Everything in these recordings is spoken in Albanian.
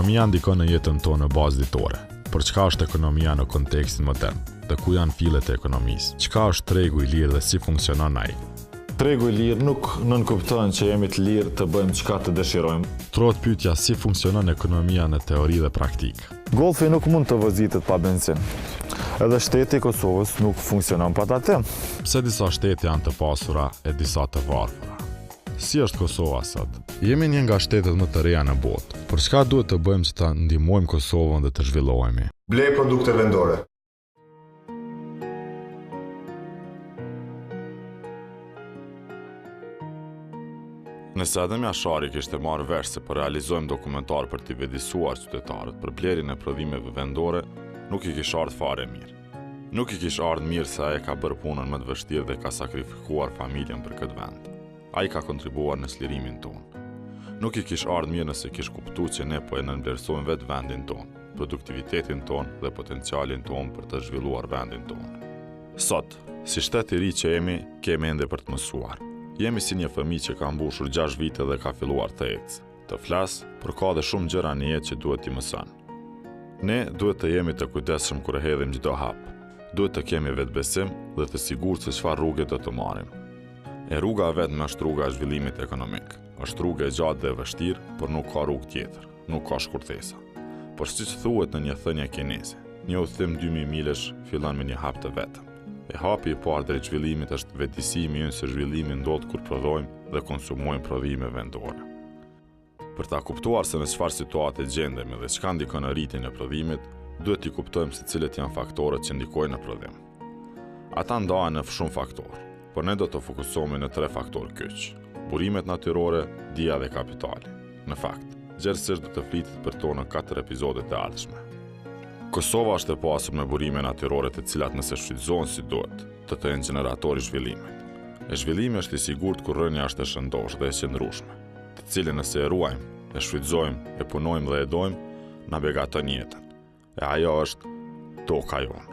Ekonomia ndikon në jetën tonë në bazë ditore. Por çka është ekonomia në kontekstin modern? Dhe ku janë filet e ekonomisë? Çka është tregu i lirë dhe si funksionon ai? Tregu i lirë nuk nënkupton që jemi të lirë të bëjmë çka të dëshirojmë. Trohet pyetja si funksionon ekonomia në teori dhe praktik. Golfi nuk mund të vëzitet pa benzinë. Edhe shteti i Kosovës nuk funksionon pa atë. Pse disa shtete janë të pasura e disa të varfëra? Si është Kosova sot? Jemi një nga shtetet më të reja në botë. Por çka duhet të bëjmë që ta ndihmojmë Kosovën dhe të zhvillohemi? Blej produkte vendore. Nëse Adem Jashari kishte marrë vesh se po realizojmë dokumentar për t'i vëdisuar qytetarët për blerjen e prodhimeve vendore, nuk i kish ardhur fare mirë. Nuk i kish ardhur mirë se ai ka bërë punën më të vështirë dhe ka sakrifikuar familjen për këtë vend. Ai ka kontribuar në çlirimin tonë. Nuk i kish ardhur mirë nëse kish kuptuar që ne po e nënvlerësojmë vetë vendin tonë, produktivitetin tonë dhe potencialin tonë për të zhvilluar vendin tonë. Sot, si shtet i ri që jemi, kemi ende për të mësuar. Jemi si një fëmijë që ka mbushur 6 vite dhe ka filluar të ecë, të flasë, por ka dhe shumë gjëra në jetë që duhet t'i mëson. Ne duhet të jemi të kujdesshëm kur e hedhim çdo hap. Duhet të kemi vetbesim dhe të sigurt se çfarë rrugë do të marrim. E rruga vetëm është rruga e zhvillimit ekonomik. Është rrugë e gjatë dhe e vështirë, por nuk ka rrugë tjetër, nuk ka shkurthesa. Por siç thuhet në një thënie kineze, një udhëtim 2000 milësh fillon me një hap të vetëm. E hapi i parë drejt zhvillimit është vetëdijimi ynë se zhvillimi ndodh kur prodhojmë dhe konsumojmë prodhime vendore. Për ta kuptuar se në çfarë situate gjendemi dhe çka ndikon në rritjen e prodhimit, duhet t'i kuptojmë se cilët janë faktorët që ndikojnë në prodhim. Ata ndahen në shumë faktorë, por ne do të fokusohemi në 3 faktorë kyç: burimet natyrore, dija dhe kapitali. Në fakt, gjithsesi do të flitet për to në 4 epizodet e ardhshme. Kosova është e pasur me burime natyrore të cilat nëse shfrytëzohen si duhet, të jenë gjeneratori i zhvillimit. E zhvillimi është i sigurt kur rënia është e shëndosh dhe e qëndrueshme, të cilën nëse e ruajmë, e shfrytëzojmë, e punojmë dhe e dojmë, na begaton jetën. E ajo është toka jonë.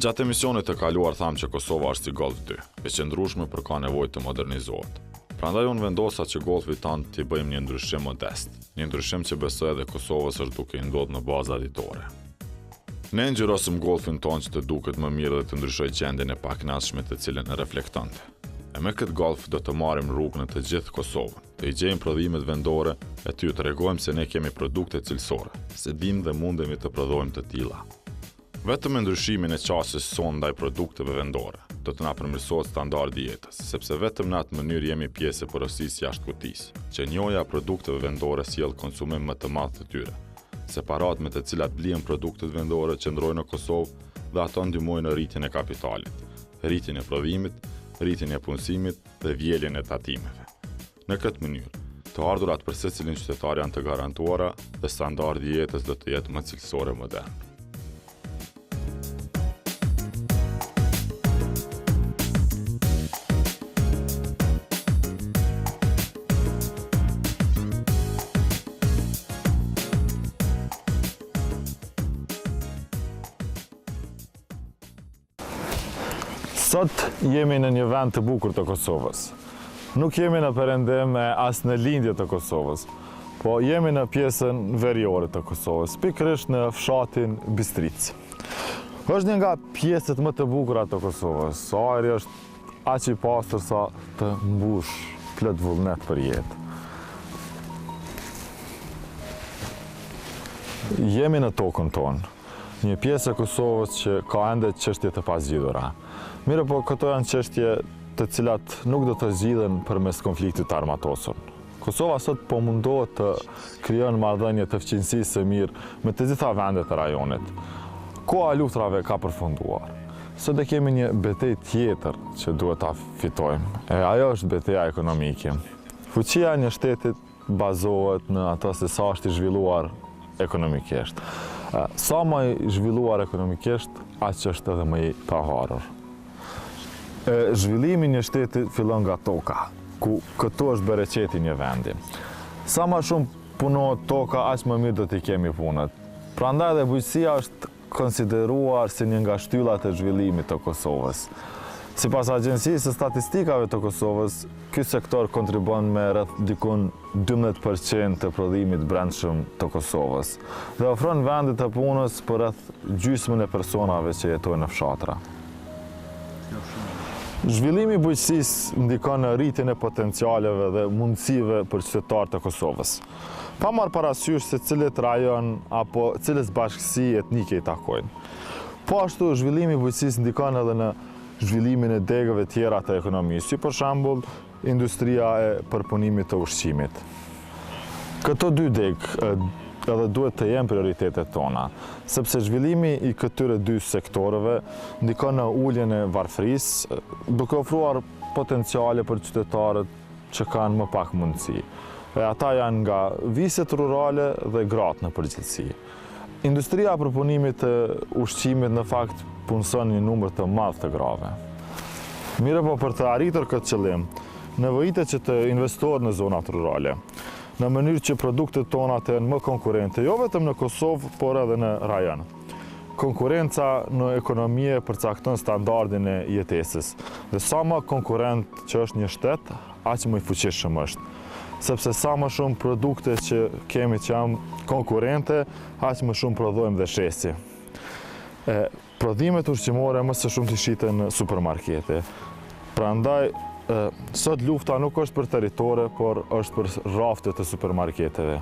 Gjatë emisionit të kaluar thamë që Kosova është si Golf 2, e qëndrueshme për ka nevojë të modernizohet. Prandaj unë vendosa që Golfit tanë t'i bëjmë një ndryshim modest, një ndryshim që besoj edhe Kosovës është duke i ndodhur në baza ditore. Ne ngjyrosëm Golfin tonë që të duket më mirë dhe të ndryshoj gjendjen e pakënaqshme të cilën e reflektonte. E me këtë Golf do të marrim rrugën në të gjithë Kosovën, të i gjejmë prodhimet vendore e t'ju tregojmë se ne kemi produkte cilësore, se dimë dhe mundemi të prodhojmë të tilla. Vetëm me ndryshimin e qasjes sonë ndaj produkteve vendore, do të na përmirësohet standardi jetës, sepse vetëm në atë mënyrë jemi pjesë e porosisë jashtë kutisë, që njohja e produkteve vendore sjell konsumim më të madh të tyre. Separat me të cilat blihen produktet vendore qëndrojnë në Kosovë dhe ato ndihmojnë në rritjen e kapitalit, rritjen e prodhimit, rritjen e punësimit dhe vjeljen e tatimeve. Në këtë mënyrë, të ardhurat për secilin qytetar janë të garantuara dhe standardi i jetës do të jetë më cilësor e modern. Sot jemi në një vend të bukur të Kosovës. Nuk jemi në perëndim e as në lindje të Kosovës, po jemi në pjesën veriore të Kosovës, pikërisht në fshatin Bistric. Është një nga pjesët më të bukura të Kosovës. Ajri është aq i pastër sa të mbush plot vullnet për jetë. Jemi në tokën tonë, një pjesë e Kosovës që ka ende çështje të pazgjidhura. Mirë po këto janë çështje të cilat nuk do të zgjidhen përmes konfliktit armatosur. Kosova sot po mundohet të krijon marrëdhënie të fqinjësisë së mirë me të gjitha vendet e rajonit. Koha e luftrave ka përfunduar. Sot e kemi një betejë tjetër që duhet ta fitojmë. E ajo është betejë ekonomike. Fuqia e një shteti bazohet në ato se sa është i zhvilluar ekonomikisht. Sa më i zhvilluar ekonomikisht, aq është edhe më i pavarur. Zhvillimi një shteti fillon nga toka, ku këtu është bereqeti një vendi. Sa më shumë punohet toka, aq më mirë do t'i kemi punët. Prandaj dhe bujqësia është konsideruar si një nga shtyllat e zhvillimit të Kosovës. Sipas Agjencisë së Statistikave të Kosovës, ky sektor kontribon me rreth dikun 12% të prodhimit brendshëm të Kosovës dhe ofron vende të punës për rreth gjysmën e personave që jetojnë në fshatra. Zhvillimi i bujqësisë ndikon në rritjen e potencialeve dhe mundësive për qytetarët e Kosovës. Pa marrë parasysh se cilit rajon apo cilës bashkësi etnike i takojnë. Po ashtu, zhvillimi i bujqësisë ndikon edhe në zhvillimin e degëve tjera të ekonomisë, si për shembull industria e përpunimit të ushqimit. Këto dy degë edhe duhet të jenë prioritetet tona, sepse zhvillimi i këtyre dy sektoreve ndikon në uljen e varfërisë, duke ofruar potenciale për qytetarët që kanë më pak mundësi. E ata janë nga viset rurale dhe gratë në përgjithësi. Industria e përpunimit të ushqimit në fakt punëson një numër të madh të grave. Mirë po për të arritur këtë qëllim, nevojitet që të investohet në zonat rurale, në mënyrë që produktet tona të jenë më konkurrente, jo vetëm në Kosovë, por edhe në rajon. Konkurenca në ekonomi përcakton standardin e jetesës, dhe sa më konkurrent që është një shtet, aq më i fuqishëm është. Sepse sa më shumë produkte që kemi që janë konkurrente, aq më shumë prodhojmë dhe shesi. Prodhimet ushqimore më së shumti shiten në supermarkete. Prandaj, sot lufta nuk është për territore, por është për raftet e supermarketeve.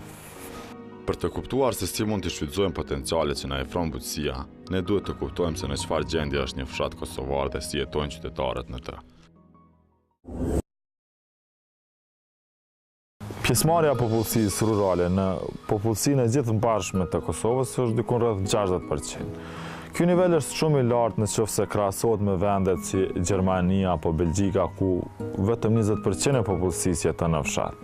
Për të kuptuar se si mund të shfrytëzojmë potencialet që na ofron bujqësia, ne duhet të kuptojmë se në çfarë gjendje është një fshat kosovar dhe si jetojnë qytetarët në të. Pjesëmarrja e popullsisë rurale në popullsinë e gjithë mbarshme të Kosovës është dikun rreth 60%. Ky nivel është shumë i lartë nëse krahasohet me vendet si Gjermania apo Belgjika, ku vetëm 20% e popullsisë jeton në fshat.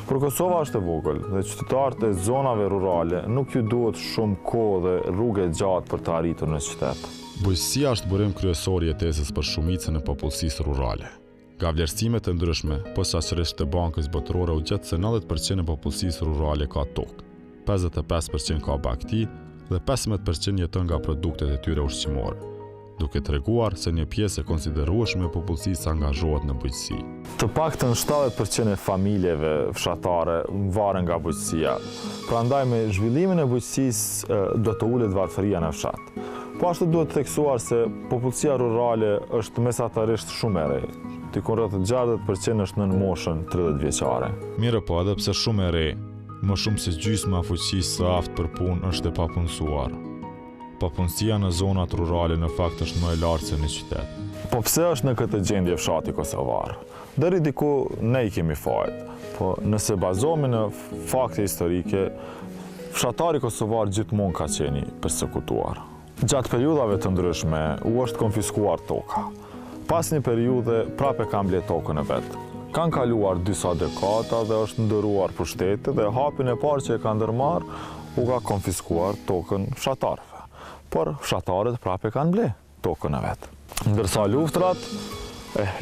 Por Kosova është e vogël dhe qytetarët e zonave rurale nuk ju duhet shumë kohë dhe rrugë gjatë për të arritur në qytet. Bujqësia është burim kryesor i jetesës për shumicën e popullsisë rurale. Nga vlerësimet e ndryshme, posaçërisht të Bankës Botërore u gjet se 90% e popullsisë rurale ka tokë, 55% ka bagti dhe 15% jeton nga produktet e tyre ushqimore, duke treguar se një pjesë e konsiderueshme e popullsisë angazhohet në bujqësi. Të paktën 70% e familjeve fshatare varen nga bujqësia. Prandaj me zhvillimin e bujqësisë do të ulet varfëria në fshat. Po ashtu duhet të theksuar se popullsia rurale është mesatarisht shumë e re. Dikun rreth 60% është nën moshën 30 vjeçare. Mirë po, edhe pse shumë e re, më shumë se gjysma e fuqisë së aftë për punë është e papunësuar. Papunësia në zonat rurale në fakt është më e lartë se në qytet. Po pse është në këtë gjendje fshati kosovar? Deri diku ne I kemi fajt, po nëse bazohemi në fakte historike, fshatari kosovar gjithmonë ka qenë I persekutuar. Gjatë periudhave të ndryshme u është konfiskuar toka. Pas një periudhe prapë kanë ble tokën e vet. Kanë kaluar disa dekada dhe është ndëruar pushteti dhe hapin e parë që e kanë ndërmarr u ka konfiskuar tokën fshatarëve. Por fshatarët prapë kanë ble tokën e vet. Ndërsa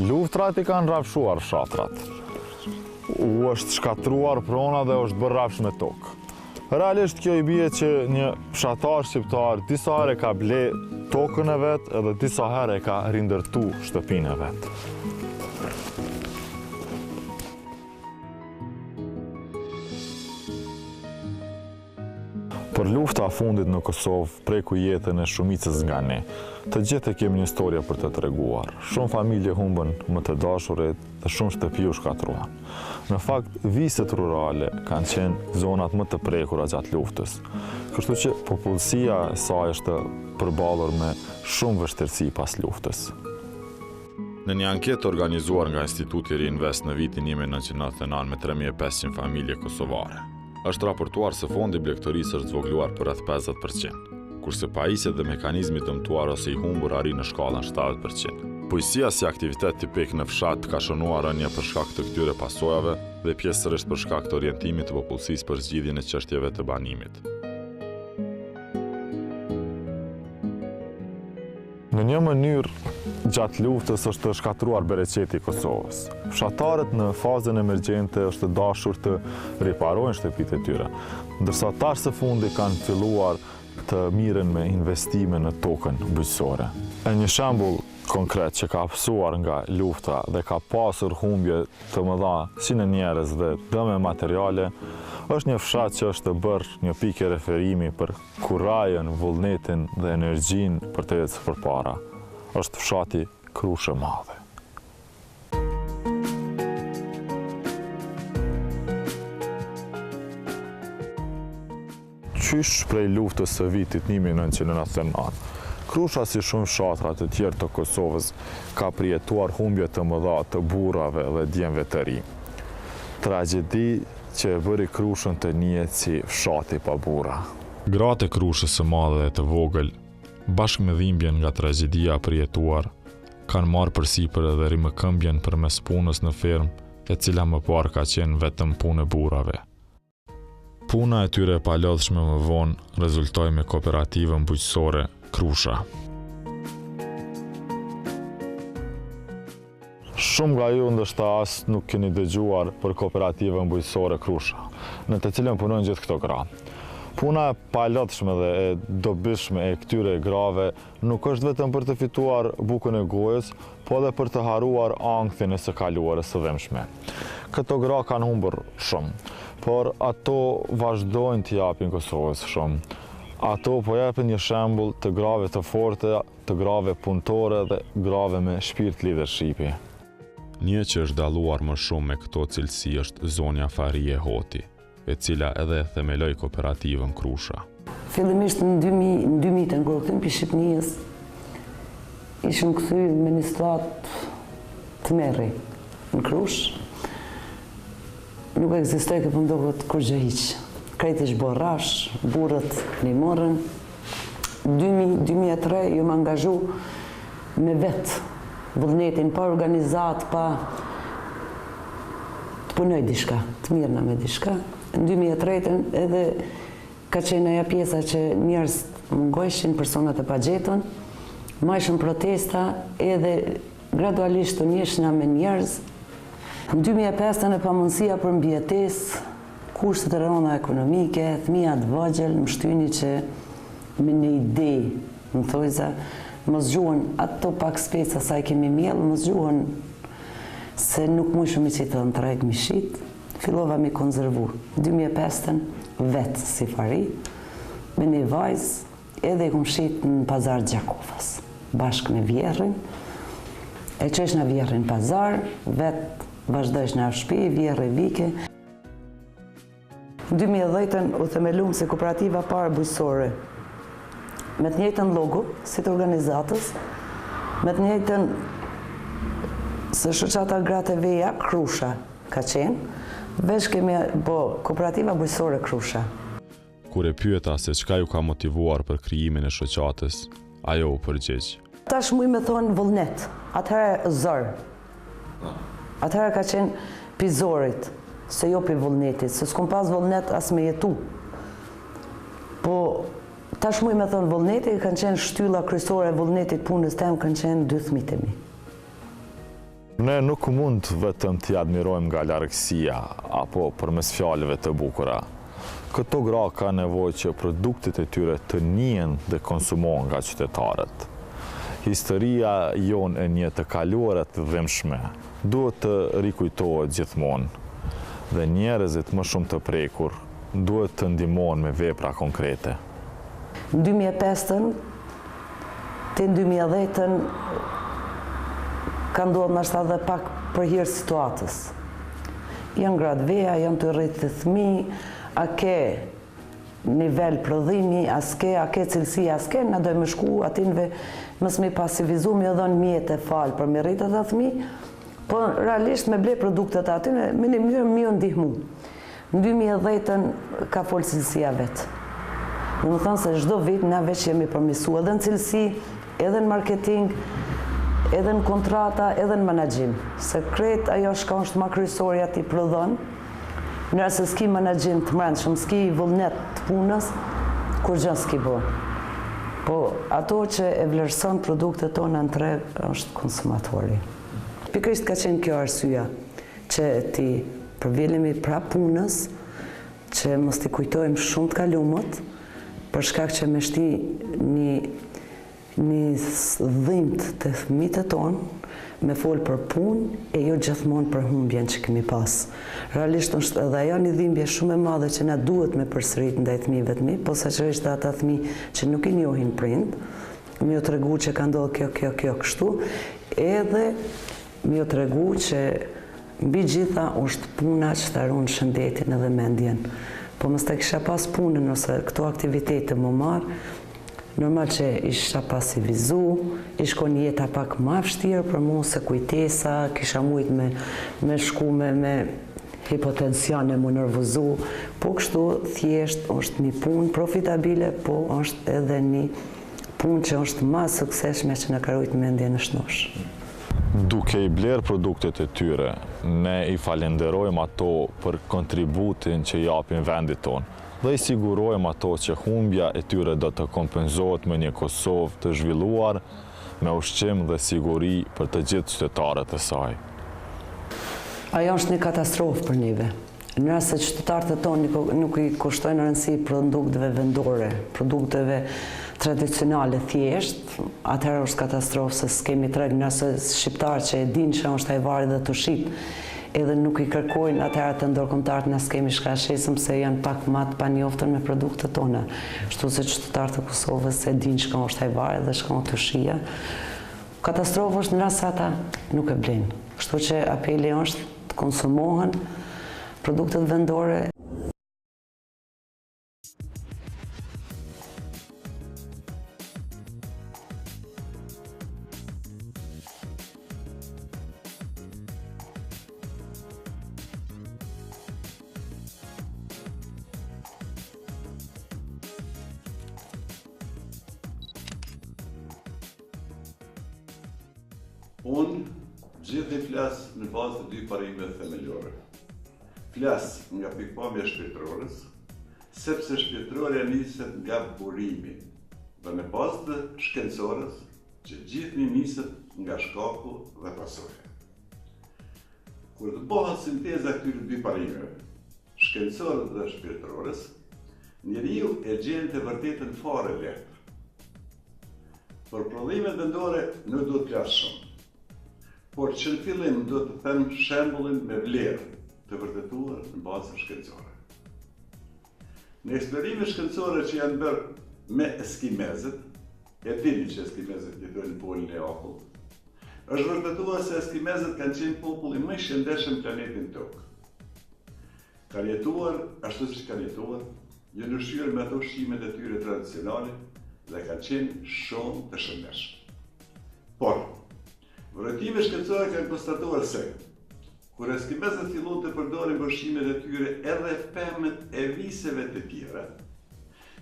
luftrat I kanë rrafshuar fshatrat. U është shkatruar prona dhe është bërë rrafsh me tokë. Realisht kjo I bie që një fshatar shqiptar disa herë ka ble tokën e vet edhe disa herë ka rindërtu shtëpinë e vet. Për lufta e fundit në Kosovë preku jetën e shumicës nga ne. Të gjithë kemi një historie për të treguar. Shumë familje humbën më të dashurit dhe shumë shtëpi u shkatruan. Në fakt, viset rurale kanë qenë zonat më të prekura gjatë luftës. Kështu që popullsia e saj është përballur me shumë vështirësi pas luftës. Në një anketë organizuar nga Instituti Reinvest në vitin 1999 me 3500 familje kosovare, është raportuar se fondi blegtorisë është zvogluar për rreth 50%, kurse pajisjet dhe mekanizmi dëmtuar ose I humbur arrin në shkallën 70%. Bujqësia si aktivitet tipik në fshat ka shënuar rënje për shkak të këtyre pasojave dhe pjesërisht për shkak të orientimit të popullsisë për zgjidhjen e çështjeve të banimit. Në një mënyrë, gjatë luftës është shkatruar bereqeti I Kosovës. Fshatarët në fazën emergjente është dashur të riparojnë shtëpitë e tyre, ndërsa tash së fundi kanë filluar të mirën me investime në tokën bujqësore. E një shembull konkret që ka pësuar nga lufta dhe ka pasur humbje të mëdha si në njerëz dhe dëme materiale, është një fshat që është bërë një pikë referimi për kurajën, vullnetin dhe energjinë për të ecë përpara. Është fshati Krushë Madhe. Qysh prej luftës së vitit 1999, Krusha si shumë fshatra të tjerë të Kosovës ka përjetuar humbje të mëdha të burrave dhe djemve të ri. Tragjedi që e bëri Krushën të njihet si fshati pa burra. Gratë e Krushës së Madhe dhe të vogël, bashkë me dhimbjen nga tragjedia përjetuar, kanë marrë përsipër edhe rimëkëmbjen përmes punës në fermë, e cila më parë ka qenë vetëm punë e burrave. Puna e tyre e palodhshme më vonë rezultoi me kooperativën bujqësore Krusha. Shumë nga ju ndoshta as nuk keni dëgjuar për kooperativën bujqësore Krusha, në të cilën punojnë gjithë këto gra. Puna e palodhshme dhe e dobishme e këtyre grave nuk është vetëm për të fituar bukën e gojës, po edhe për të haruar ankthin e së kaluarës së dhëmshme. Këto gra kanë humbur shumë, por ato vazhdojnë t'i japin Kosovës shumë. Ato po japin një shembull të grave të forte, të grave punëtore dhe grave me shpirt leadershipi. Një që është dalluar më shumë me këto cilësi është Zonja Farije Hoti, e cila edhe themeloi kooperativën Krusha. Fillimisht në 2000 në Gorthin për Shqipënisë, ishëm këthy me një situatë të merri në Krush. Nuk ekzistoi këtë pëndokët kur gjë hiqë. Krejt ishë borrash, burët një morën. 2003 ju më angazhu me vetë vullnetin, pa organizat, pa të punoj dishka, të mirëna me dishka. Në 2003 edhe ka qenë aja pjesa që njerëz mungojshin, personat e pagjetën, majshën protesta edhe gradualisht të njëshna me njerëz. Në 2005 e pamundësia për mbjetesë, kushtet e rënda ekonomike, fëmijat vogël, më shtyni që me një ide, më thojza, mos gjuhën ato pak speca sa i kemi mjellë, mos gjuhën se nuk mujshëm i qitë në trajk mi shit, fillova mi konzervu. 2005 vetë si fari, me një vajzë, edhe i kum shit në pazar Gjakovës, bashkë me vjerrin, e qesh në vjerrin pazar, vetë vazhdojsh në shpi, vjerre vike. Në 2010 u themelum si kooperativa parë bujqësore, me të njëjtën logo, si të organizatës, me të njëjtën se shoqata gratë e veja, Krusha ka qenë, veç kemi bo kooperativa bujqësore Krusha. Kur e pyeta se çka ju ka motivuar për krijimin e shoqatës, ajo u përgjigj. Tash muj me thonë vullnet, atëherë zërë. Atëherë ka qenë pizorit, se jo pi vullnetit, se s'kom pas vullnet as me jetu. Po, tash muj me thonë vullnetit, kanë qenë shtylla kryesore e vullnetit punës tem, kanë qenë 2 fëmijët e mi. Ne nuk mund vetëm t'i admirojmë nga largësia, apo përmes fjalëve të bukura. Këto gra ka nevojë që produktet e tyre të njihen dhe konsumohen nga qytetarët. Historia jonë e një të kaluara të dhëmshme duhet të rikujtohet gjithmonë dhe njerëzit më shumë të prekur duhet të ndihmohen me vepra konkrete. Në 2005 te 2010 ka ndodhur nështë edhe pak për hir situatës. Janë gratë veja, janë të rritë të fëmijë, a ke nivel prodhimi, a ke cilësi, a ke, na dojmë shku atinve, mës me pasivizu, me dhënë mjetë e falë për me rritë të fëmijë, po realisht me ble produktet atyne, me një mënyrë mjë ndihmu. Në 2010 ka folë cilësia vetë. Në më thënë se çdo vit na veç jemi përmisu edhe në cilësi, edhe në marketing, edhe në kontrata, edhe në menaxhim. Se krejt ajo shka është ma kryesorja ti prodhon, nëse s'ki menaxhim të mbrendshëm, s'ki vullnet të punës, kur gjë s'ki bo. Po ato që e vlerëson produktet tona në treg është konsumatori. Pikërisht ka qenë kjo arsyeja që ti përvjelimi pra punës, që mos t'i kujtojmë shumë të kalumët, për shkak që me shti një dhimt të fëmijët e tonë, me folë për punë e jo gjithmonë për humbjen që kemi pas. Realisht është edhe ajo një dhimbje shumë e madhe që na duhet me përsërit ndaj fëmijëve të mi, posaçërisht ata fëmijë që nuk i njohin prind, më ju tregu që ka ndodhur kjo kështu, edhe më ju tregu që mbi gjitha është puna që ta ruan shëndetin edhe mendjen. Po mos ta kisha pas punën ose këto aktivitete më marr, normal që isha pas i vizu, ishkon jeta pak ma vështirë për mu se kujtesa, kisha mujt me shku me hipotension e mu nervozu, po kështu thjesht është një punë profitabile, po është edhe një punë që është ma sukseshme që në karujt mendje në shnosh. Duke i bler produktet e tyre, ne i falenderojmë ato për kontributin që japin vendit tonë dhe i sigurojmë ato që humbja e tyre do të kompenzohet me një Kosovë të zhvilluar, me ushqim dhe siguri për të gjithë qytetarët e saj. Ajo është një katastrofë për neve. Në rast se qytetarët e tonë nuk i kushtojnë rëndësi produkteve vendore, produkteve tradicionale thjesht, atëherë është katastrofë se s'kemi treg, nëse shqiptarë që e dinë që është ajvari dhe të shqip, edhe nuk i kërkojnë atëherë të ndërkombëtarët na s'kemi shka shesëm se janë pak më të panjoftën me produktet tona. Kështu se qytetarët e Kosovës e dinë çka është ajvari dhe çka është tushia. Katastrofë është në rast se ata nuk e blenë. Kështu që apeli është të konsumohen produktet vendore. Unë gjithë i flas në bazë të dy parimeve themelore. Flas nga pikpamja shpirtërorës, sepse shpirtërorja niset nga burimi, dhe në bazë të shkencorës, që gjithë niset nga shkaku dhe pasojë. Kur të bëhet sinteza këtyre dy parimeve, shkencorës dhe shpirtërorës, njeriu e gjen të vërtetën fare lehtë. Për prodhimet vendore nuk do të flas shumë. Por që në fillim do të them shembullin me vlerë të vërtetuar në bazë shkencore. Në eksplorime shkencore që janë bërë me eskimezët, e dini që eskimezët jetojnë në polin e akullt, është vërtetuar se eskimezët kanë qenë populli më i shëndetshëm planetin Tokë. Kanë jetuar ashtu siç kanë jetuar, janë ushqyer me ato ushqimet e tyre tradicionale dhe kanë qenë shumë të shëndetshëm. Por vërtetime shkencore kanë konstatuar se kur eskimezët filluan të përdorin për ushqimet e tyre edhe pemët e viseve të tjera,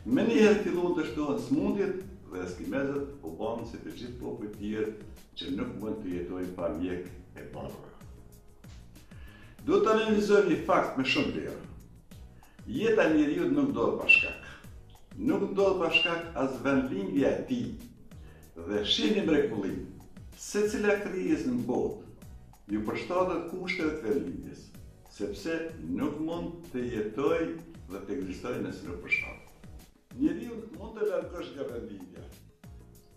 me njëherë filluan të shtohen smundjet dhe eskimezët u bën si të gjithë popujt tjerë që nuk mund të jetojnë pa mjek e barrë. Do të analizojmë një fakt me shumë vlerë. Jeta e njeriu nuk ndodh pa shkak. Nuk ndodh pa shkak as vendlindja e tij. Dhe shihni mrekullinë. Secila krijesë në botë ju përshtatet kushteve të vendlindjes, sepse nuk mund të jetojë dhe të ekzistojë nëse nuk përshtatet. Njeriu mund të largosh nga vendlindja,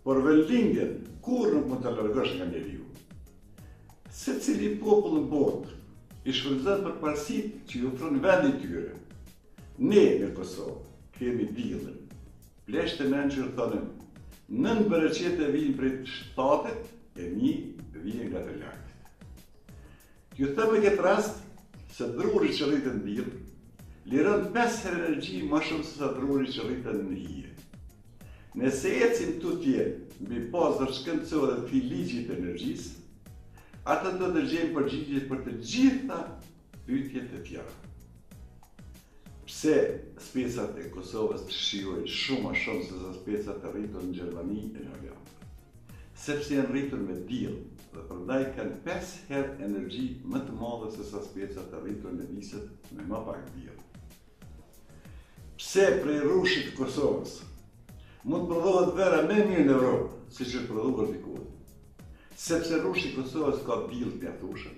por vendlindjen kurrë nuk mund të largosh nga njeriu. Secili popull në botë i shfrytëzon përparësitë që i ofron vendi i tyre. Ne në Kosovë kemi diellin. Pleshtë e mençur thonë 9% vijnë prej shtatit e 1 vjen nga të lagtit. Ju them në këtë rast se druri që rritet në diell liron 5 herë energji më shumë se sa druri që rritet në hije. Nëse ecim tutje mbi bazë shkencore të ligjit të energjisë, atë do të gjejmë përgjigje për të gjitha pyetjet e tjera. Pse specat e Kosovës të shijojnë shumë më shumë se sa specat të rritur në Gjermani e në Hollandë? Sepse janë rritur me diell dhe prandaj kanë 5 herë energji më të madhe se sa specat të rritur në viset me më pak diell. Pse prej rrushit të Kosovës mund të prodhohet vera më mirë në Europë, siç është prodhuar diku? Sepse rrushi i Kosovës ka diell të mjaftueshëm.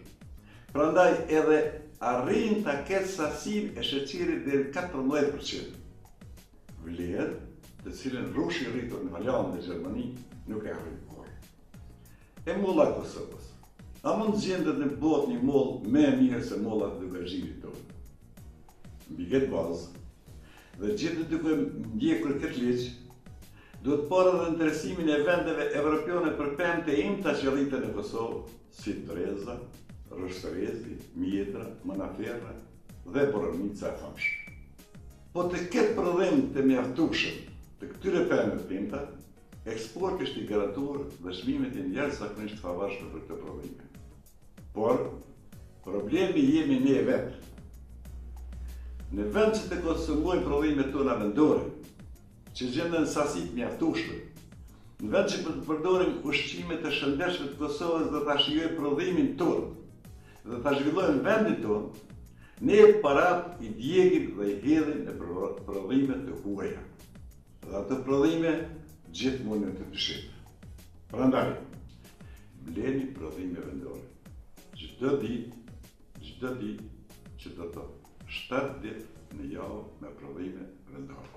Prandaj edhe arrin ta ketë sasinë e sheqerit deri 14%. Vlerë të cilën rushi rritur në Hollandë dhe Gjermani nuk e arrin kurrë. E molla e Kosovës. A mund gjendet në botë një mollë më e mirë se mollat e Dugazhirit tonë? Mbi këtë bazë, dhe gjithë duke ndjekur këtë ligj, duhet parë edhe interesimin e vendeve evropiane për pemët e imta që rriten në Kosovë, si Dreza, Rështërezi, Mjetra, Manaferra dhe Borovnica e famshme. Po të këtë prodhim të mjaftueshëm të këtyre pemëve të imta, eksporti është i garantuar dhe çmimet janë jashtëzakonisht favorshme për këtë prodhime. Por problemi jemi ne vetë. Në vend që të konsumojmë prodhimet tona vendore, që gjenden sasi të mjaftueshme, në vend që të përdorim ushqime të shëndetshme të Kosovës dhe ta shijojmë prodhimin tonë dhe ta zhvillojmë vendin tonë, ne parat i djegim dhe i hedhim në prodhime të huaja. Dhe ato prodhime gjithmonë të dyshimet. Prandaj, bleni prodhime vendore. Çdo ditë që do të 7 ditë në javë me prodhime vendore.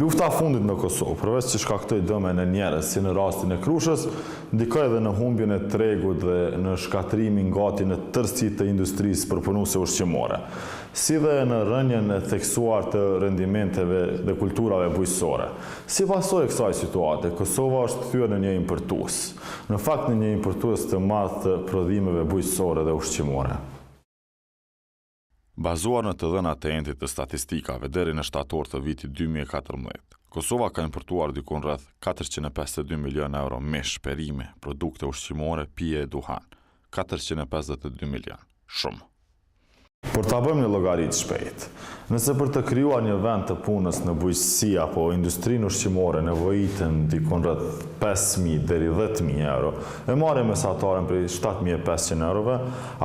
Lufta e fundit në Kosovë, përveç që shkaktoi dëme në njerëz si në rastin e Krushës, ndikoi edhe në humbjen e tregut dhe në shkatrimin gati në tërësi të industrisë përpunuese ushqimore, si dhe në rënien e theksuar të rendimenteve dhe kulturave bujqësore. Si pasojë e kësaj situate, Kosova është kthyer në një importues, në fakt në një importues të madh të prodhimeve bujqësore dhe ushqimore. Bazuar në të dhënat e entit të statistikave deri në shtator të vitit 2014, Kosova ka importuar dikun rreth 452 milion euro mish, perime, produkte ushqimore, pije e duhan. 452 milion. Shumë. Por ta bëjmë një llogaritë shpejt. Nëse për të krijuar një vend të punës në bujqësi apo industrinë ushqimore nevojiten dikun rreth 5.000 deri 10.000 euro, e marrim mesataren prej 7.500 eurove,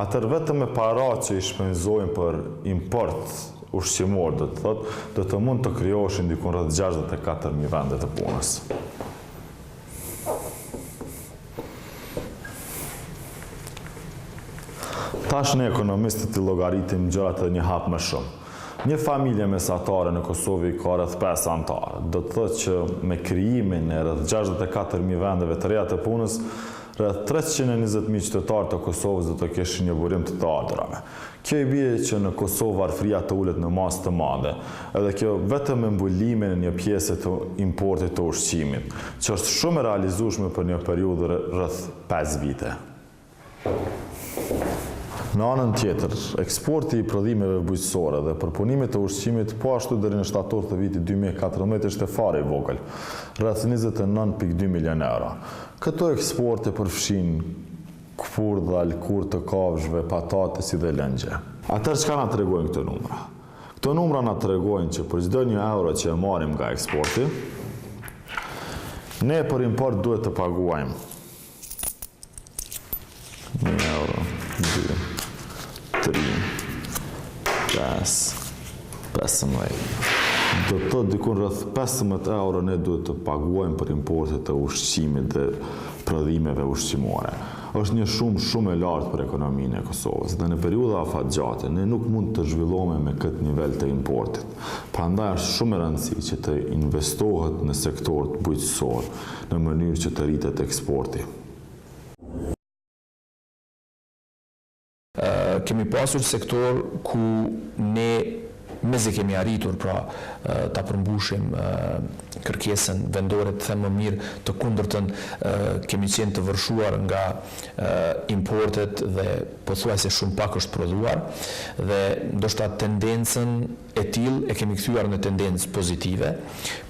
atëherë vetëm me paratë që i shpenzojmë për import ushqimor, do të mund të krijoheshin dikun rreth 64.000 vende të punës. Tash ne ekonomistët i llogaritim gjërat edhe një hap më shumë. Një familje mesatare në Kosovë ka rreth 5 anëtarë. Do të thotë që me krijimin e rreth 64.000 vendeve të reja të punës, rreth 320.000 qytetarë të Kosovës do të kishin një burim të ardhurave. Kjo i bie që në Kosovë varfëria të ulet në masë të madhe, edhe kjo vetëm me mbulimin e një pjese të importit të ushqimit, që është shumë e realizueshme për një periudhë rreth 5 vite. Në anën tjetër, eksporti i prodhimeve bujqësore dhe përpunimit të ushqimit po ashtu deri në shtator të vitit 2014 ishte fare i vogël, rreth 29.2 milion euro. Këto eksporte përfshin kufur dhe alkur të kafshëve, patate si dhe lëngje. Atëherë çka na tregojnë këto numra? Këto numra na tregojnë që për çdo 1 euro që e marrim nga eksporti, ne për import duhet të paguajmë 1 euro, 2, 3, 5, 15. Do të thotë dikun rreth 15 euro ne duhet të paguajmë për importet të ushqimit dhe prodhimeve ushqimore. Është një shumë e lartë për ekonominë e Kosovës dhe në periudha afatgjate ne nuk mund të zhvillohemi me këtë nivel të importit. Prandaj është shumë e rëndësishme që të investohet në sektor bujqësor në mënyrë që të rritet eksporti. Kemi pasur sektor ku ne mezi kemi arritur pra ta përmbushim kërkesën vendore, të them më mirë, të kundërtën kemi qenë të vërshuar nga importet dhe pothuajse shumë pak është prodhuar dhe ndoshta tendencën e tillë e kemi kthyer në tendencë pozitive,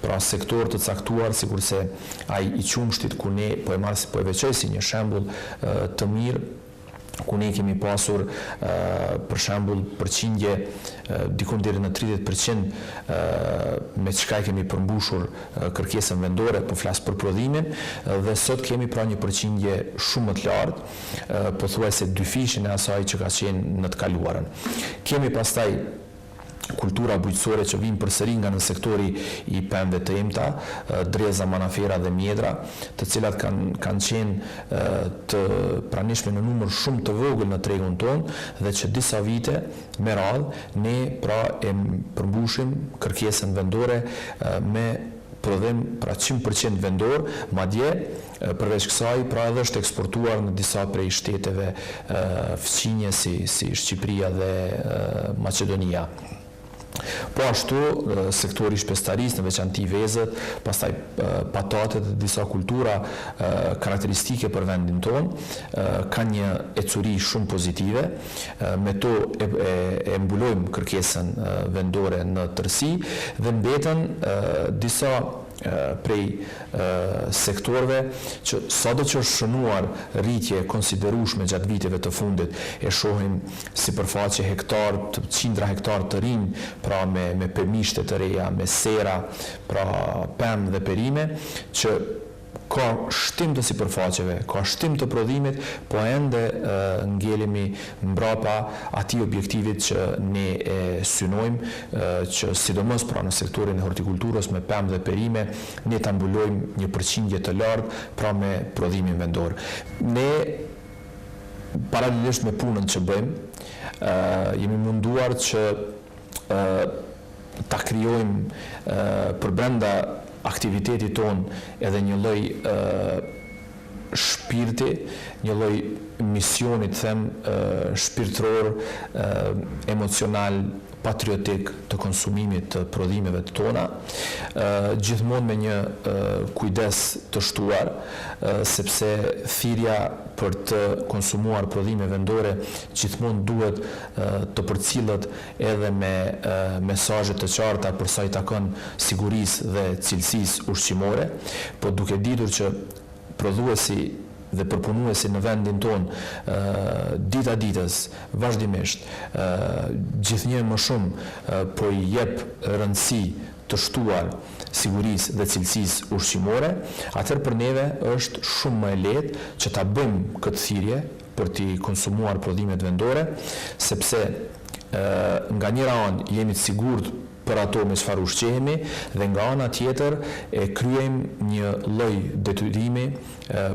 pra sektor të caktuar sikurse ai i qumshtit ku ne po e veçoj si një shembull të mirë, ku ne kemi pasur për shembull përqindje dikon deri në 30% me çka kemi përmbushur kërkesën vendore, po flas për prodhimin, dhe sot kemi pra një përqindje shumë më të lartë, pothuajse dyfishin e asaj që ka qenë në të kaluarën. Kemi pastaj kultura bujqësore që vinë përsëri nga në sektori i pemëve të imta, dreza, manafera dhe mjedra, të cilat kanë qenë të pranishme në numër shumë të vogël në tregun tonë dhe që disa vite me radhë ne pra e përmbushim kërkesën vendore me prodhim pra 100% vendor, madje përveç kësaj pra edhe është eksportuar në disa prej shteteve fëqinje si Shqipëria dhe Macedonia. Po ashtu, sektori shpestarisë, në veçanti vezët, pastaj patatet dhe disa kultura karakteristike për vendin tonë, ka një ecuri shumë pozitive, me to e mbulojmë kërkesën vendore në tërësi dhe mbeten disa prej sektorve që sado që është shënuar rritje konsiderueshme gjatë viteve të fundit, e shohim sipërfaqe hektar, qindra hektar të rinj, pra me pemishte të reja, me sera, pra pemë dhe perime, që ka shtim të sipërfaqeve, ka shtim të prodhimit, po ende ngelemi mbrapa atij objektivit që ne e synojmë, që sidomos pra në sektorin e hortikulturës me pemë dhe perime, ne ta mbulojmë një përqindje të lartë pra me prodhimin vendor. Ne paralelisht me punën që bëjmë, jemi munduar që ta krijojmë për brenda aktivitetit tonë edhe një lloj shpirti, një lloj misionit, shpirtëror, emocional, patriotik të konsumimit të prodhimeve të tona, gjithmonë me një kujdes të shtuar, sepse thirrja për të konsumuar prodhime vendore gjithmonë duhet të përcillet edhe me mesazhe të qarta për sa i takon sigurisë dhe cilësisë ushqimore, po duke ditur që prodhuesi dhe përpunuesi në vendin tonë dita ditës, vazhdimisht, gjithnjë më shumë po i jep rëndësi të shtuar sigurisë dhe cilësisë ushqimore, atëherë për neve është shumë më e lehtë që ta bëjmë këtë thirrje për të konsumuar prodhimet vendore, sepse nga njëra anë jemi të sigurt për ato me çfarë ushqehemi dhe nga ana tjetër e kryejmë një lloj detyrimi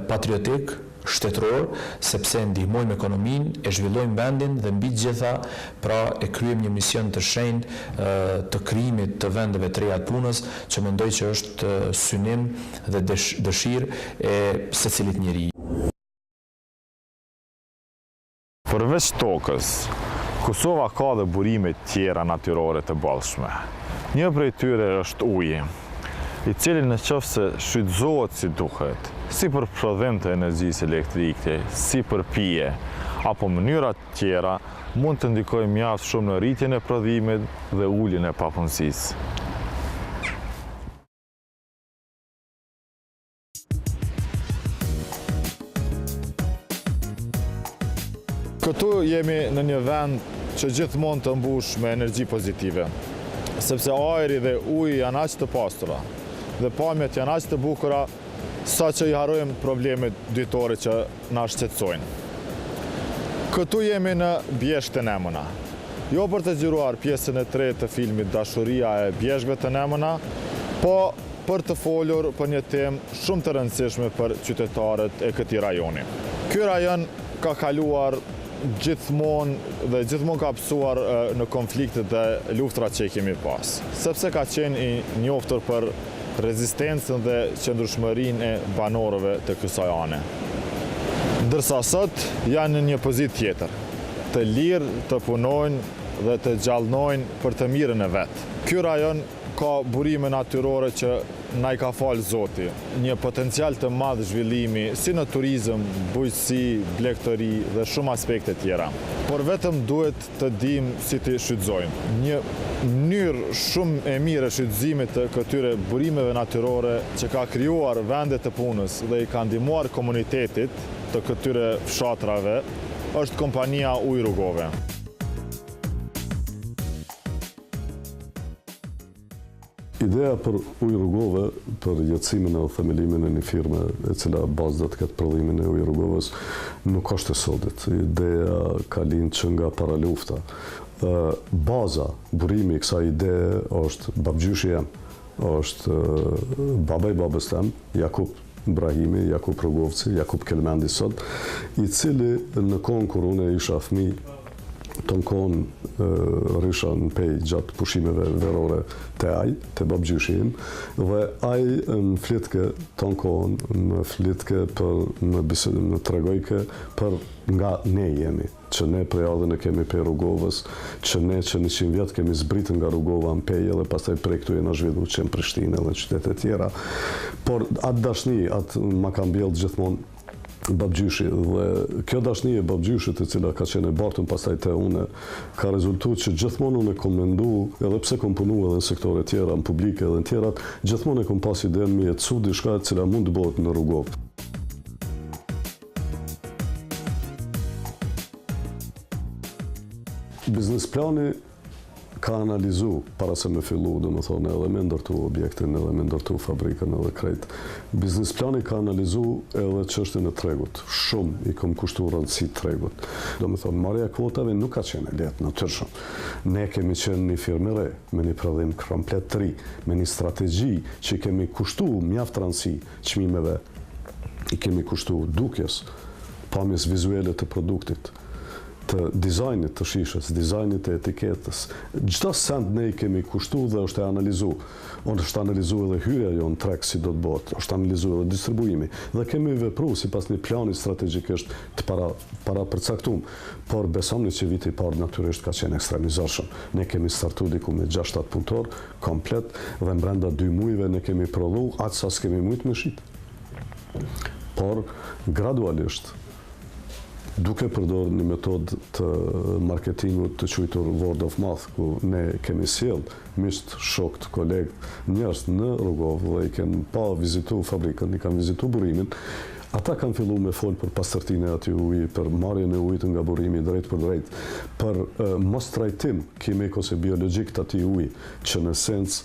patriotik, shtetëror, sepse ndihmojmë ekonominë, e zhvillojmë vendin dhe mbi të gjitha pra e kryejmë një mision të shenjtë të krijimit të vendeve të reja të punës, që mendoj që është synim dhe dëshirë e secilit njeri. Përveç tokës, Kosova ka dhe burime tjera natyrore të bollshme. Një prej tyre është uji, i cili nëse shfrytëzohet si duhet, si për prodhim të energjisë elektrike, si për pije, apo mënyra tjera, mund të ndikojë mjaft shumë në rritjen e prodhimit dhe uljen e papunësisë. Këtu jemi në një vend që gjithmonë të mbush me energji pozitive, sepse ajri dhe uji janë aq të pastura dhe pamjet janë aq të bukura sa që i harrojmë problemet dytore që na shqetësojnë. Këtu jemi në Bjeshkë të Nemëna, jo për të xhiruar pjesën e tretë të filmit Dashuria e Bjeshkëve të Nemëna, po për të folur për një temë shumë të rëndësishme për qytetarët e këtij rajoni. Ky rajon ka kaluar gjithmonë ka psuar në konfliktet dhe luftrat që i kemi pas, sepse ka qenë i njohur për rezistencën dhe qëndrueshmërinë e banorëve të kësaj ane. Ndërsa sot janë në një pozitë tjetër, të lirë të punojnë dhe të gjallënojnë për të mirën e vet. Ky rajon ka burime natyrore që na i ka falë Zoti, një potencial të madh zhvillimi si në turizëm, bujqësi, blegtori dhe shumë aspekte tjera. Por vetëm duhet të dimë si të shfrytëzojmë. Një mënyrë shumë e mirë e shfrytëzimit të këtyre burimeve natyrore që ka krijuar vende të punës dhe i ka ndihmuar komunitetit të këtyre fshatrave është kompania Ujë Rrugove. Ideja për Ujë Rrugove, për jetësimin e themelimin e një firme e cila bazë do të ketë prodhimin e Ujë Rrugovës, nuk është e sodit. Ideja ka lind që nga para lufta. baza, burimi i kësaj ide është babgjyshi jam, është baba i babës tem, Jakub Brahimi, Jakub Rogovci, Jakub Kelmendi sot, i cili në kohën kur unë isha fëmijë, ton kohën rrisha në pej gjatë pushimeve verore të aj, të babgjyshi im, dhe aj më flitke ton kohën, më flitke për më tregojke për nga ne jemi, që ne prej adhen e kemi pej Rugovës, që ne që 100 vjetë kemi zbritën nga Rugova në pej, edhe pastaj prej këtu jena zhvillu që në Prishtinë edhe qytetet tjera. Por atë dashni, atë ma kam bjellë gjithmonë babgjyshi, dhe kjo dashni e babgjyshit e cila ka qenë e bartën pastaj te une, ka rezultu që gjithmonë unë e kom mendu, edhe pse kom punu edhe në sektore tjera, në publike edhe në tjerat, gjithmonë e kom pas idenë mi e cu diçka e cila mund të bëhet në Rugovë. Biznes plani ka analizu, para se me fillu, dhe me thonë, edhe me ndërtu objektin, edhe me ndërtu fabrikën, edhe krejt. Biznes plani ka analizu edhe çështjen e tregut. Shumë i kom kushtu rëndësi tregut. Do me thonë, marrja e kvotave nuk ka qenë lehtë, natyrshëm. Ne kemi qenë një firmë e re, me një prodhim komplet të ri, me një strategji që kemi kushtu mjaft rëndësi çmimeve, i kemi kushtu dukjes, pamjes vizuele të produktit, të dizajnit të shishës, dizajnit të etiketës. Çdo send ne i kemi kushtu dhe është e analizu. Është analizu edhe hyrja jo në treg si do të bëhet, është analizu edhe distribuimi. Dhe kemi vepru si pas një plani strategjikisht të para përcaktum. Por besomni që viti i parë natyrisht ka qenë ekstremizorshëm. Ne kemi startu diku me 6-7 punëtor, komplet, dhe brenda 2 muajve ne kemi prodhu atë sa s'kemi mujt me shit. Por gradualisht, duke përdorur një metodë të marketingut të quajtur word of mouth, ku ne kemi sjell miqt, shokët, kolegët, njerëz në Rugovë dhe i kanë pa vizitu fabrikën, i kanë vizitu burimin. Ata kanë fillu me folë për pastërtinë e atij uji, për marrjen e ujit nga burimi drejt për drejt, për mos trajtim kimik ose biologjik të atij uji, që në esencë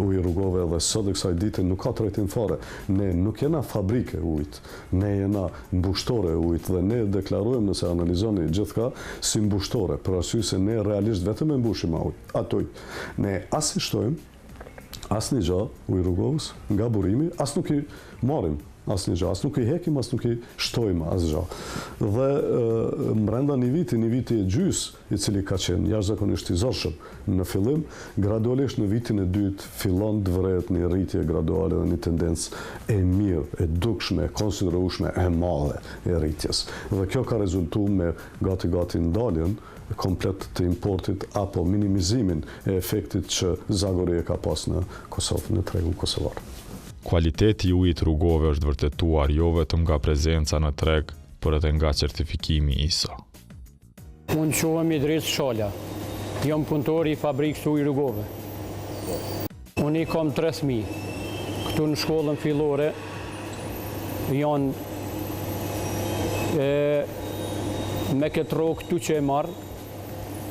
uji Rugove edhe sot e kësaj dite nuk ka trajtim fare. Ne nuk jena fabrike ujit, ne jena mbushtore ujit dhe ne deklarojmë, nëse analizoni gjithka, si mbushtore, për arsye se ne realisht vetëm e mbushim atë ujë. Ne as i shtojmë, as një gjë uji Rugovës nga burimi, as nuk i marrim. Asnjë gjë, as nuk i hekim, as nuk i shtojmë asgjë. Dhe brenda një viti e gjys, i cili ka qenë jashtëzakonisht i zorshëm në fillim, gradualisht në vitin e dytë fillon të vërehet një rritje graduale dhe një tendencë e mirë, e dukshme, e konsiderueshme, e madhe e rritjes. Dhe kjo ka rezultuar me gati ndaljen komplet të importit apo minimizimin e efektit që Zagori e ka pas në Kosovë, në tregun kosovar. Kualiteti i ujit Rugove është vërtetuar jo vetëm nga prezenca në treg, por edhe nga certifikimi ISO. Unë quhem Idris Shala, jam punëtor i fabrikës ujë Rugove. Unë i kam 3 fëmijë. Këtu në shkollën fillore janë me këtë rrogë këtu që e marrë,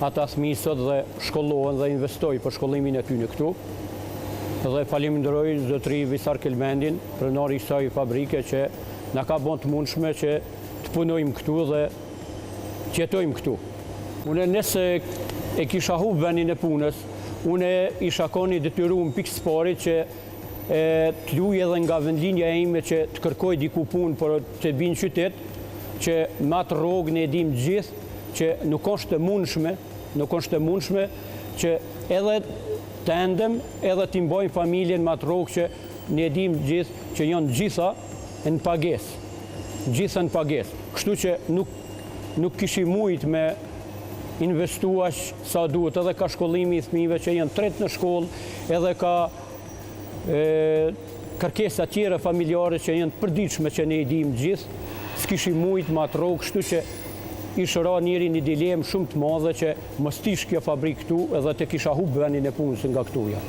ata fëmijë sot dhe shkollohen dhe investojnë për shkollimin e tyre këtu. Dhe falenderoj zotëri Visar Kelmendin, pronari i kësaj fabrike që na ka bën të mundshme që të punojmë këtu dhe të jetojmë këtu. Unë nëse e kisha humbur vendin e punës, unë isha koni detyruar pikë së pari që të luaj edhe nga vendlinja ime që të kërkoj diku punë për të vinë në qytet, që me atë rrogë ne dim gjithë që nuk është e mundshme që edhe të endem edhe t'i mbojnë familjen me atë rrogë që ne dim gjithë që janë gjitha në pagesë. Kështu që nuk kishim mujt me investuash sa duhet, edhe ka shkollimi i fëmijëve që janë tret në shkollë, edhe ka kërkesa tjera familjare që janë të përditshme që ne i dim gjithë, s'kishim mujt me atë rrogë, kështu që ishte ra njëri një dilemë shumë të madhe që mos tish kjo fabrikë këtu edhe të kisha humbur vendin e punës nga këtuja.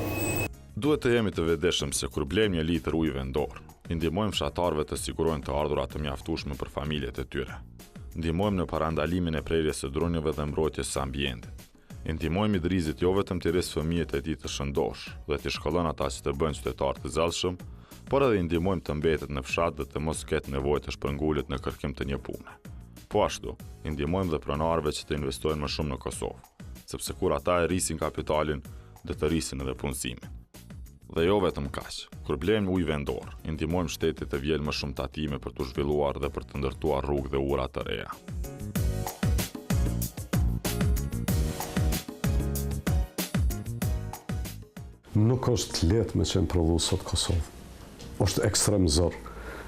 Duhet të jemi të vetëdijshëm se kur blejmë një litër ujë vendor, i ndihmojmë fshatarëve të sigurojnë të ardhurat të mjaftueshme për familjet e tyre. Ndihmojmë në parandalimin e prerjes së drunjeve dhe mbrojtjes së ambientit. I ndihmojmë idrizit jo vetëm të rrisë fëmijët e tij të shëndosh dhe të shkollon ata që të bëjnë qytetar të zellshëm, por edhe i ndihmojmë të mbetet në fshat dhe të mos ketë nevojë të shpërngulet në kërkim të një pune. Po ashtu, i ndihmojmë dhe pronarëve që të investojnë më shumë në Kosovë. sepse kur ata e rrisin kapitalin, dhe të rrisin edhe punësimin. Dhe jo vetëm kaq, kur blejmë ujë vendor, i ndihmojmë shtetit të vjelë më shumë tatime për të zhvilluar dhe për të ndërtuar rrugë dhe ura të reja. Nuk është lehtë me qenë prodhues sot Kosovë. Është ekstrem zor.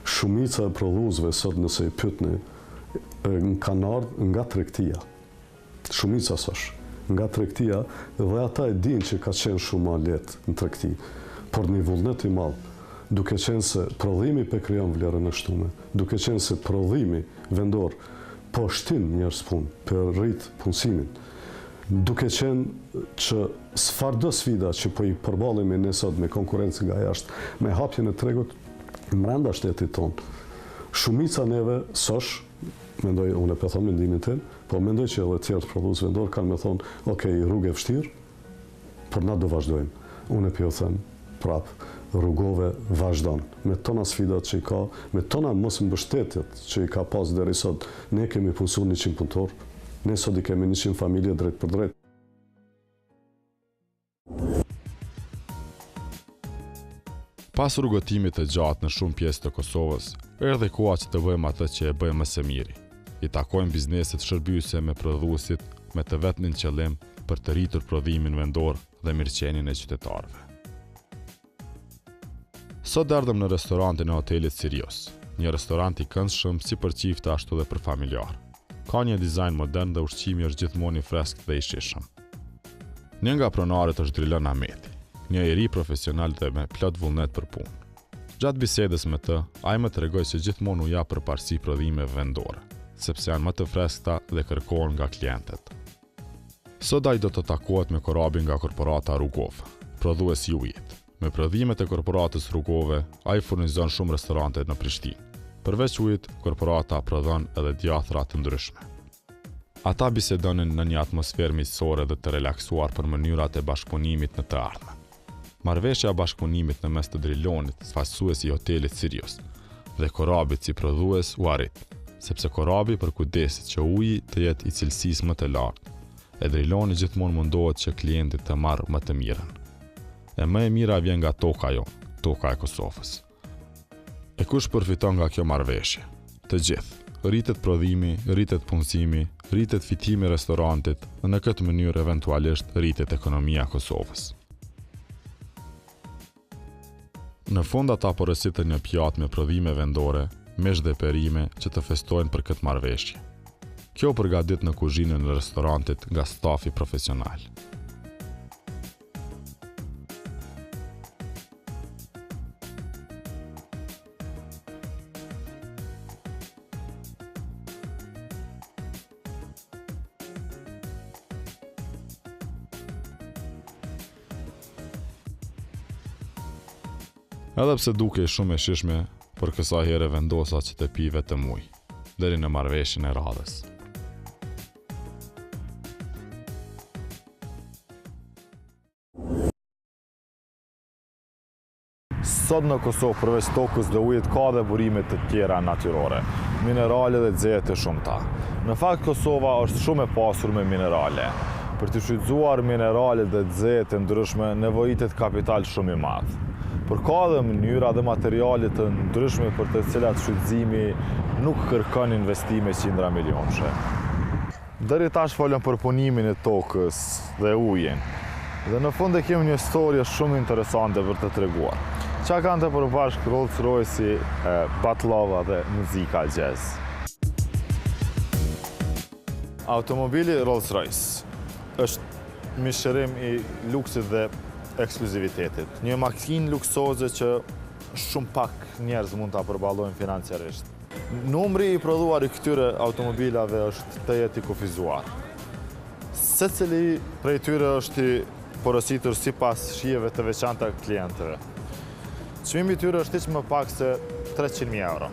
Shumica e prodhuesve sot nëse i pyetni kanë ardhur nga tregtia. Shumica sosh nga tregtia dhe ata e dinë që ka qenë shumë më lehtë në tregti. Por një vullnet i madh, duke qenë se prodhimi pe krijon vlerën e shtume, duke qenë se prodhimi vendor po shtin njerëz punë për rrit punësimin, duke qenë që çfarëdo sfida që po i përballemi ne sot me konkurrencë nga jashtë, me hapjen e tregut brenda shtetit tonë, shumica neve sosh, mendoj unë e them mendimin tim, po mendoj që edhe tjerë prodhues vendor kanë me thonë, okay, rrugë e vështirë, por na do vazhdojmë. Unë e them prap, rrugove vazhdon. Me tona sfidat që i ka, me tona mos mbështetjet që i ka pas deri sot, ne kemi punsuar 100 punëtor, ne sot i kemi 100 familje drejt për drejt. Pas rrugëtimit të gjatë në shumë pjesë të Kosovës, erdhi koha që të bëjmë atë që e bëjmë më së miri. I takojmë bizneset shërbyese me prodhuesit me të vetmin qëllim për të rritur prodhimin vendor dhe mirëqenien e qytetarëve. Sot erdhëm në restorantin e hotelit Sirios, një restorant i këndshëm si për çifte ashtu dhe për familjar. Ka një dizajn modern dhe ushqimi është gjithmonë i freskët dhe i shijshëm. Një nga pronarët është Drilon Ahmeti, një i ri profesional dhe me plot vullnet për punë. Gjatë bisedës me të, ai më tregoi se gjithmonë u jap përparësi prodhimeve vendore, sepse janë më të freskëta dhe kërkohen nga klientët. Sot ai do të takohet me korabin nga korporata Rugov, prodhues i ujit. Me prodhimet e korporatës Rugove, ai furnizon shumë restorante në Prishtinë. Përveç ujit, korporata prodhon edhe djathra të ndryshme. Ata bisedonin në një atmosferë miqësore dhe të relaksuar për mënyrat e bashkëpunimit në të ardhmen. Marrëveshja e bashkëpunimit në mes të Drilonit, fasuesi i hotelit Sirios, dhe korabit si prodhues u arrit, sepse korabi përkudeset që uji të jetë i cilësisë më të lartë, e Driloni gjithmonë mundohet që klientit të marrë më të mirën. E më e mira vjen nga toka jonë, toka e Kosovës. E kush përfiton nga kjo marrëveshje? Të gjithë. Rritet prodhimi, rritet punësimi, rritet fitimi i restorantit, dhe në këtë mënyrë eventualisht rritet ekonomia e Kosovës. Në fund ata porositën një pjatë me prodhime vendore, mesh dhe perime që të festojnë për këtë marrëveshje. Kjo përgatit në kuzhinën e restorantit nga stafi profesional. Edhe pse duke shumë e shishme, për kësaj here vendosa që të pi vetëm ujë, deri në marrëveshjen e radhës. Sot në Kosovë, përveç tokës dhe ujit, ka dhe burime të tjera natyrore, minerale dhe xhete shumëta. Në fakt, Kosova është shumë e pasur me minerale. Për të shfrytzuar minerale dhe xhete ndryshme, nevojitet kapital shumë i madh. Por ka dhe mënyra dhe materiale të ndryshme për të cilat shfrytëzimi nuk kërkon investime qindra milionëshe. Deri tash folëm për punimin e tokës dhe ujin. Dhe në fund e kemi një historie shumë interesante për të treguar. Qa kanë të përbashkë Rolls-Royce, batlava dhe muzika jazz. Automobili Rolls-Royce është mishërim i luksit dhe ekskluzivitetit. Një makinë luksoze që shumë pak njerëz mund ta përballojnë financiarisht. Numri i prodhuar i këtyre automobilave është të jetë i kufizuar. Secili prej tyre është i porositur sipas shijeve të veçanta klientëve. Çmimi i tyre është hiç më pak se 300.000 euro.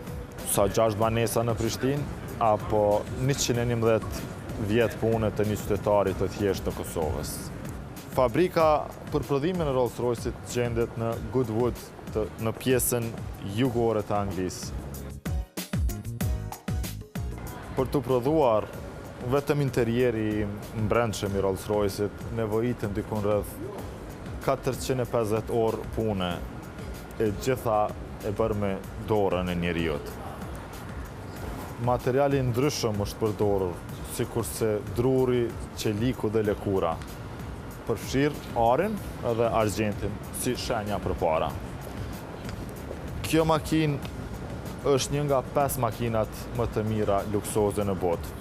Sa 6 banesa në Prishtinë apo 111 vjet pune të një qytetari të thjeshtë të Kosovës. Fabrika për prodhimin e Rolls-Royce-it gjendet në Goodwood në pjesën jugore të Anglisë. Për të prodhuar Vetëm interieri mbrendshëm i Rolls-Royce-it nevojitën dikun rreth 450 orë pune, e gjitha e bërë me dorën e njeriut. Materiali ndryshëm është përdorur, sikurse druri, qeliku dhe lëkura, përfshirë arin edhe argjentin si shenja përpara. Kjo makinë është një nga 5 makinat më të mira luksoze në botë.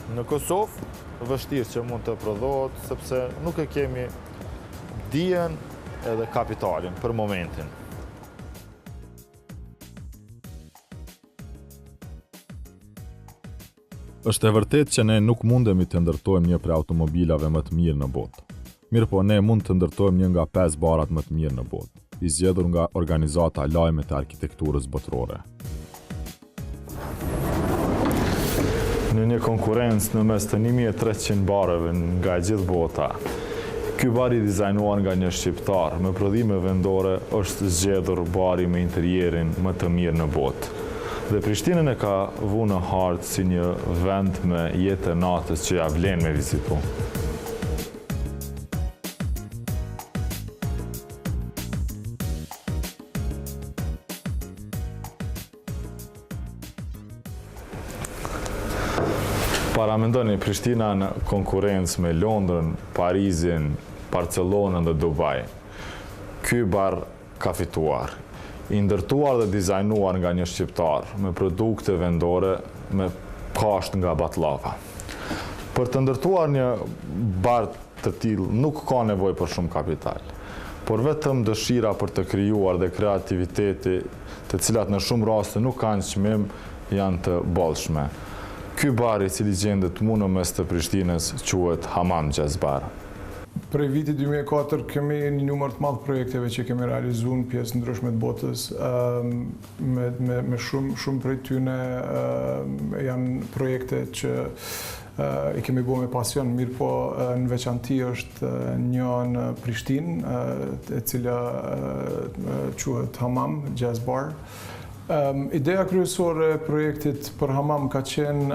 Në Kosovë, vështirë që mund të prodhohet, sepse nuk e kemi dijen edhe kapitalin për momentin. Është e vërtet që ne nuk mundemi të ndërtojmë një prej automobilave më të mirë në botë. Mirë po, ne mund të ndërtojmë një nga 5 barat më të mirë në botë, i zgjedhur nga organizata lajmet e arkitekturës botërore. Në një konkurrencë në mes të 1300 barëve nga gjithë bota, ky bar i dizajnuar nga një shqiptar me prodhime vendore është zgjedhur bari me interierin më të mirë në botë. Dhe Prishtinën e ka vënë në hartë si një vend me jetë e natës që ja vlen me vizitu. Paramendoni Prishtina në konkurrencë me Londrën, Parizin, Barcelonën dhe Dubai. Ky bar ka fituar. I ndërtuar dhe dizajnuar nga një shqiptar me produkte vendore me kasht nga baklava. Për të ndërtuar një bar të tillë nuk ka nevojë për shumë kapital, por vetëm dëshira për të krijuar dhe kreativiteti, të cilat në shumë raste nuk kanë çmim, janë të bollshme. Ky bar i cili gjendet mu në mes të Prishtinës quhet Hamam Jazz Bar. Prej vitit 2004 kemi një numër të madh projekteve që kemi realizuar në pjesë ndryshme të botës. Me shumë prej tyne janë projekte që i kemi bërë me pasion, mirë po në veçanti është një në Prishtinë, e cila quhet Hamam Jazz Bar. Ideja kryesore e projektit për Hamam ka qenë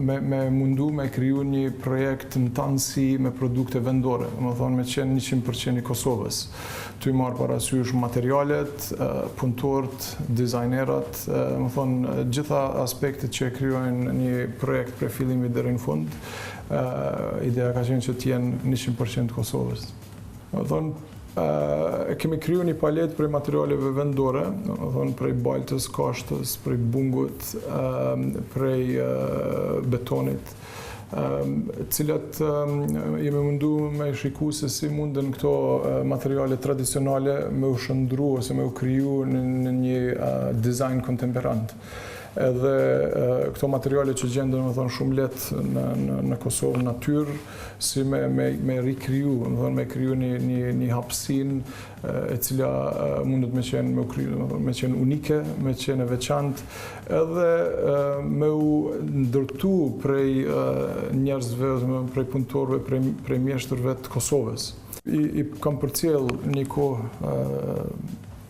me mundu me kriju një projekt në tanësi me produkte vendore, më thonë me qenë 100% i Kosovës. Tu i marë parasysh materialet, punëtorët, dizajnerat, më thonë gjitha aspektet që e kryojnë një projekt prej fillimit deri në fund. Ideja ka qenë që t'jenë 100% Kosovës. Më thonë, kemi kriju një palet prej materialeve vendore, prej baltës, kashtës, prej bungut, prej betonit, cilat jemi mundu me shiku se si munden këto materiale tradicionale me u shëndru ose me u kriju në një dizajn kontemperant. Edhe këto materiale që gjendën shumë letë në Kosovë natyrë, si me rikriju, me kriju një hapsin e cila mundet me qenë unike, me qenë e veçantë, edhe me u ndërtu prej njerëzve, prej punëtorëve, prej mjeshtërve të Kosovës. I kam përcjell një kohë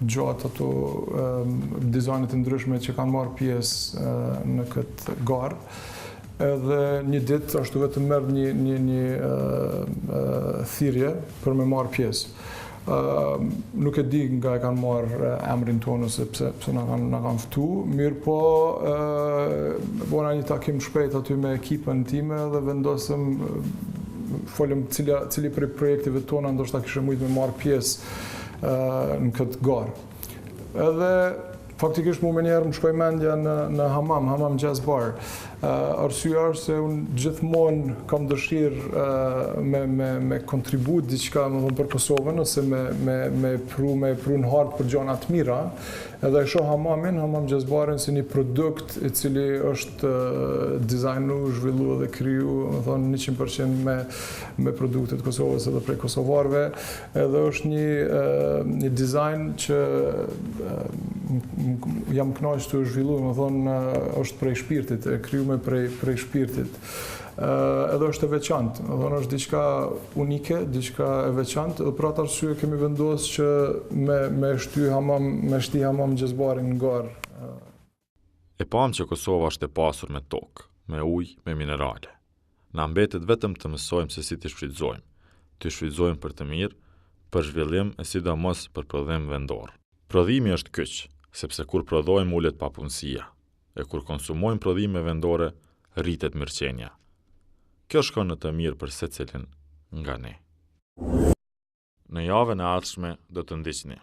gjatë ato dizajnet ndryshme që kanë marrë pjesë në këtë garë. Edhe një ditë ashtu vetëm merr një thirrje për me marrë pjesë. Nuk e di nga e kanë marrë emrin tonë ose pse na kanë ftu, mirë po bona një takim shpejt aty me ekipën time dhe vendosëm folëm cili prej projektive tona ndoshta kishte mujt me marrë pjesë në këtë garë. Edhe faktikisht mu me njerë më shkoj mendja në Hamam Jazz Bar. Arsyeja është se unë gjithmonë kam dëshirë me kontribut diçka për Kosovën ose me pru në hartë për gjona të mira. Edhe e shoh Hamam Jazz Barin si një produkt i cili është dizajnu, zhvillu dhe kriju, 100% me produktet Kosovës edhe prej kosovarve. Edhe është një dizajn që jam kënaqur të zhvillu, është prej shpirtit, e kriju prej shpirtit. Edhe është e veçantë, është diçka unike, diçka e veçantë, dhe për atë arsye kemi vendosur që me shti Hamam Jazz Barin në garë. E pam që Kosova është e pasur me tokë, me ujë, me minerale. Na mbetet vetëm të mësojmë se si t'i shfrytëzojmë. T'i shfrytëzojmë për të mirë, për zhvillim e sidomos për prodhim vendor. Prodhimi është kyç, sepse kur prodhojmë ulet papunësia, e kur konsumojmë prodhime vendore, rritet mirëqenia. Kjo shkon në të mirë për secilin nga ne. Në javën e ardhshme do të ndiqni.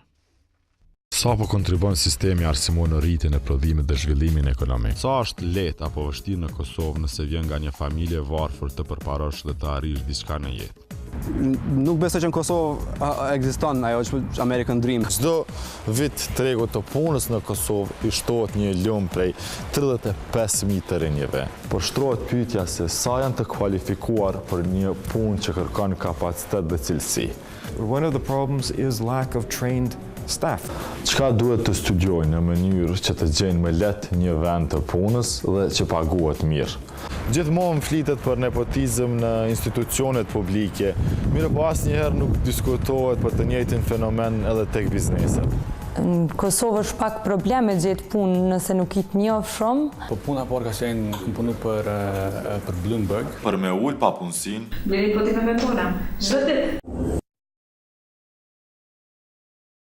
Sa po kontribon sistemi arsimor në rritjen e prodhimit dhe zhvillimin ekonomik? Sa është lehtë apo vështirë në Kosovë nëse vjen nga një familje varfër të përparosh dhe të arrish diçka në jetë? Nuk besoj që në Kosovë ekziston ajo që American Dream. Çdo vit tregu të punës në Kosovë i shtohet një lumë prej 35.000 të rinjeve. Por shtrohet pyetja se sa janë të kualifikuar për një punë që kërkon kapacitet dhe cilësi. One of the problems is lack of trained staff. Çka duhet të studiojnë në mënyrë që të gjejnë më lehtë një vend të punës dhe që paguhet mirë. Gjithmonë flitet për nepotizëm në institucionet publike, mirë po asnjëherë nuk diskutohet për të njëjtin fenomen edhe tek bizneset. Në Kosovë është pak probleme gjetë punë nëse nuk i të njoh shumë. Po puna parë ka qenë kam punu për Bloomberg. Për me ul papunësinë. Bleni po ti me vendona. Çdo ditë.